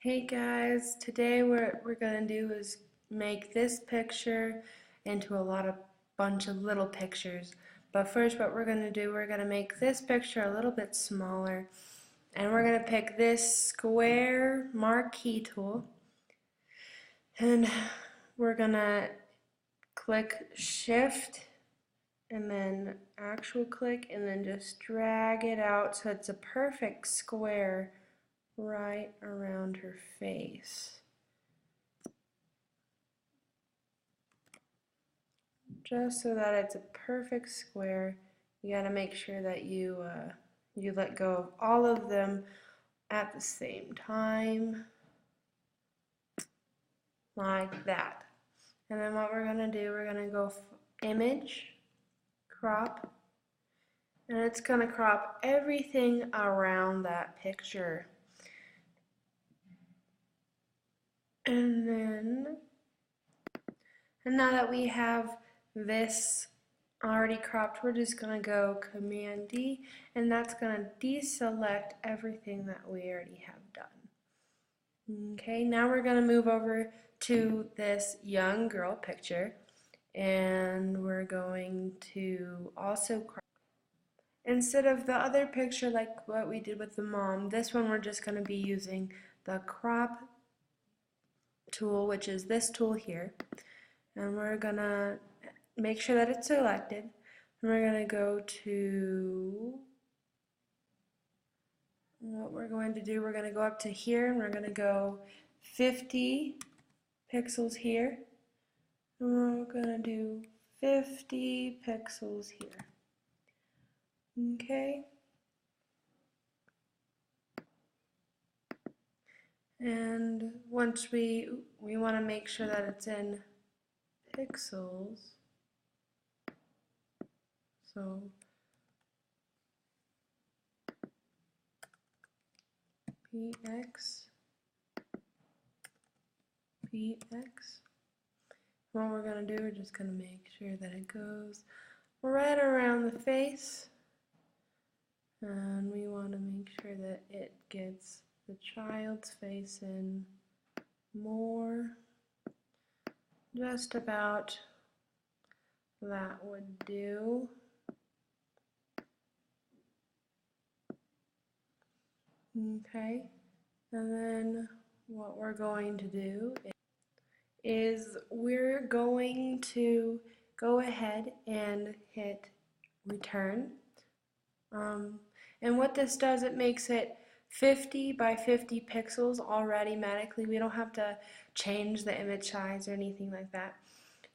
Hey guys, today what we're gonna do is make this picture into a bunch of little pictures. But first what we're gonna do, we're gonna make this picture a little bit smaller. And we're gonna pick this square marquee tool. And we're gonna click shift and then actual click and then just drag it out so it's a perfect square right around her face. Just so that it's a perfect square, you gotta make sure that you let go of all of them at the same time, like that. And then what we're gonna do, we're gonna go image, crop, and it's gonna crop everything around that picture. And now that we have this already cropped, we're just going to go Command D, and that's going to deselect everything that we already have done. Okay, now we're going to move over to this young girl picture, and we're going to also crop. Instead of the other picture like what we did with the mom, this one we're just going to be using the crop tool, which is this tool here, and we're going to make sure that it's selected. And we're going to go to what we're going to do. We're going to go up to here and we're going to go 50 pixels here. And we're going to do 50 pixels here. Okay. And once we want to make sure that it's in pixels. So px. What we're going to do, we're just going to make sure that it goes right around the face. And we want to make sure that it gets the child's face in more. Just about that would do. Okay, and then what we're going to do is we're going to go ahead and hit return. And what this does, it makes it 50 by 50 pixels automatically. We don't have to change the image size or anything like that.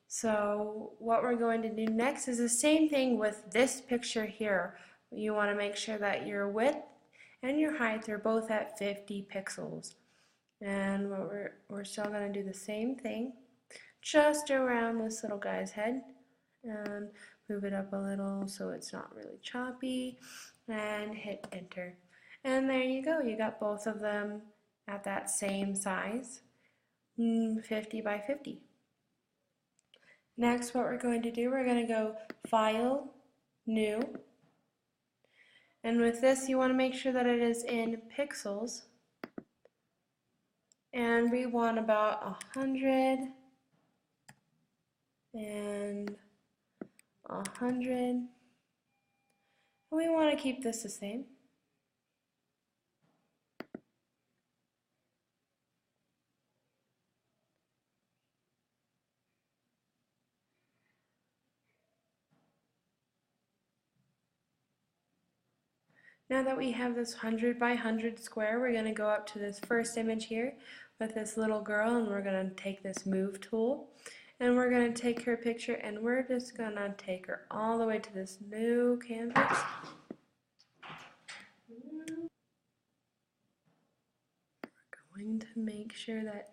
So what we're going to do next is the same thing with this picture here. You want to make sure that your width and your height are both at 50 pixels. And what we're still going to do the same thing just around this little guy's head and move it up a little so it's not really choppy, and hit enter. And there you go, you got both of them at that same size, 50 by 50. Next, what we're going to do, we're going to go File, New, and with this you want to make sure that it is in pixels, and we want about 100 and 100. We want to keep this the same. Now that we have this 100 by 100 square, we're going to go up to this first image here with this little girl, and we're going to take this move tool, and we're going to take her picture, and we're just going to take her all the way to this new canvas. We're going to make sure that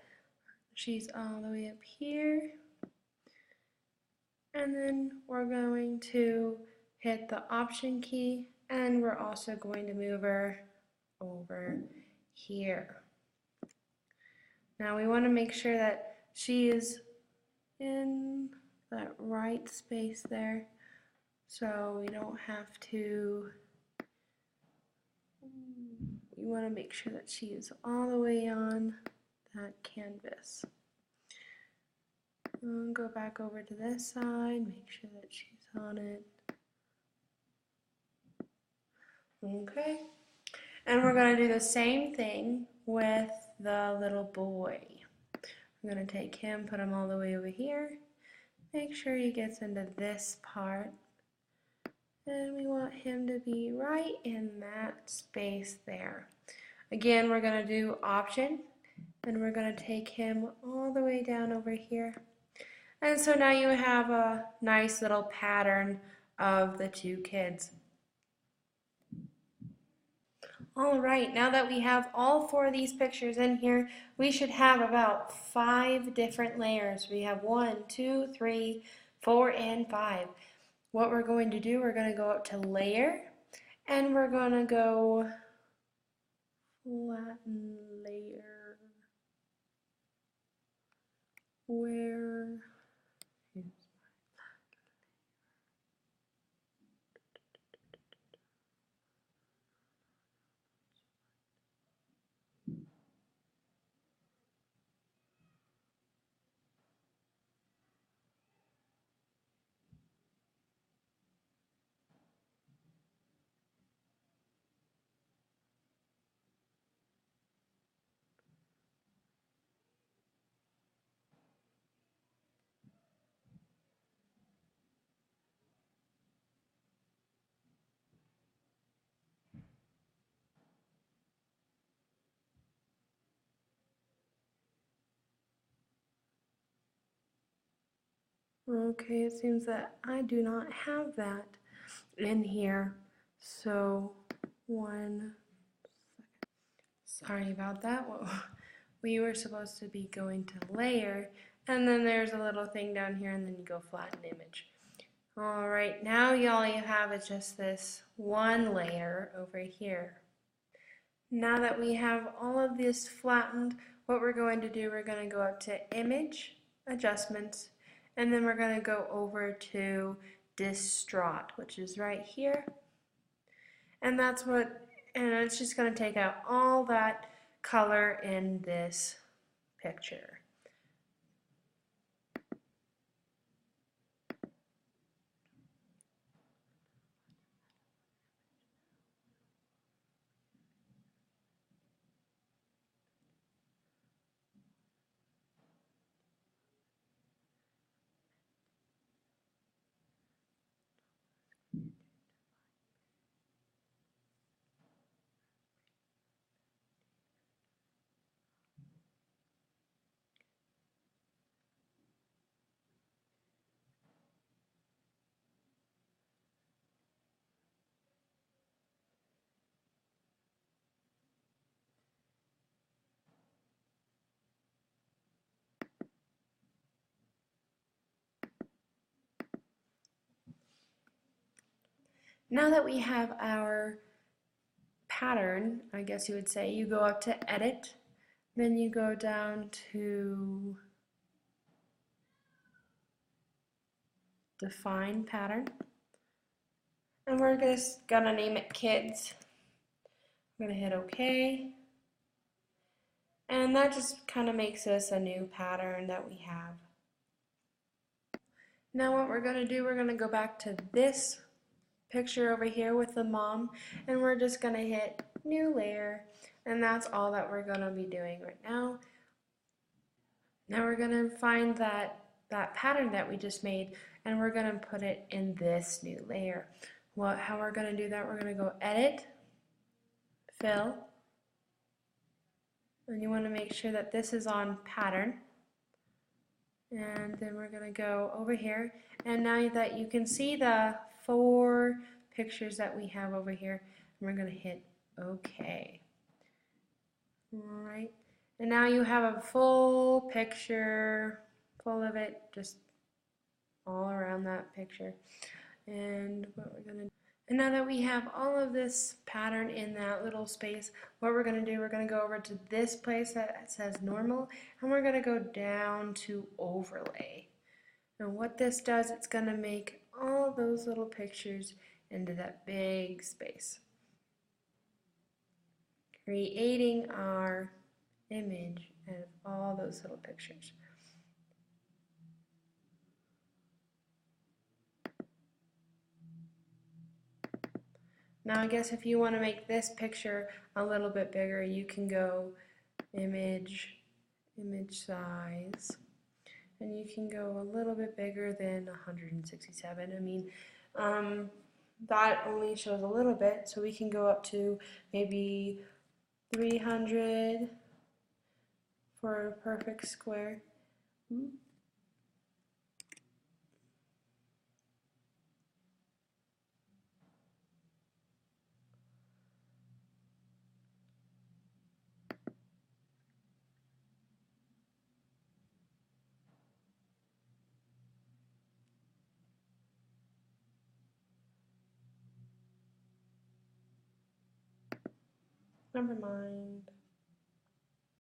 she's all the way up here, and then we're going to hit the Option key, and we're also going to move her over here. Now we want to make sure that she is in that right space there, so we don't have to you want to make sure that she is all the way on that canvas. And go back over to this side, make sure that she's on it. Okay, and we're going to do the same thing with the little boy. I'm going to take him, put him all the way over here, make sure he gets into this part, and we want him to be right in that space there. Again, we're going to do Option, and we're going to take him all the way down over here. And so now you have a nice little pattern of the two kids. All right, now that we have all four of these pictures in here, we should have about 5 different layers. We have 1, 2, 3, 4, and 5. What we're going to do, we're going to go up to Layer, and we're going to go Flatten Layer. Where is Okay, it seems that I do not have that in here. So, 1 second. Sorry about that. Well, we were supposed to be going to Layer, and then there's a little thing down here, and then you go Flatten Image. All right, now all you have is just this one layer over here. Now that we have all of this flattened, what we're going to do, we're going to go up to Image, Adjustments, and then we're going to go over to Distraught, which is right here. And it's just going to take out all that color in this picture. Now that we have our pattern, I guess you would say, you go up to Edit, then you go down to Define Pattern, and we're just gonna name it Kids. I'm gonna hit OK, and that just kind of makes us a new pattern that we have. Now what we're gonna do, we're gonna go back to this picture over here with the mom, and we're just gonna hit New Layer, and that's all that we're gonna be doing right now. Now we're gonna find that pattern that we just made, and we're gonna put it in this new layer. How we're gonna do that, we're gonna go Edit, Fill, and you wanna make sure that this is on Pattern. And then we're gonna go over here, and now that you can see the 4 pictures that we have over here, we're gonna hit OK. Alright, and now you have a full picture, full of it, just all around that picture. And what we're gonna do, and now that we have all of this pattern in that little space, what we're gonna do, we're gonna go over to this place that says Normal, and we're gonna go down to Overlay. And what this does, it's gonna make all those little pictures into that big space. creating our image out of all those little pictures. Now I guess if you want to make this picture a little bit bigger, you can go image size, and you can go a little bit bigger than 167. I mean, that only shows a little bit, so we can go up to maybe 300 for a perfect square. Never mind.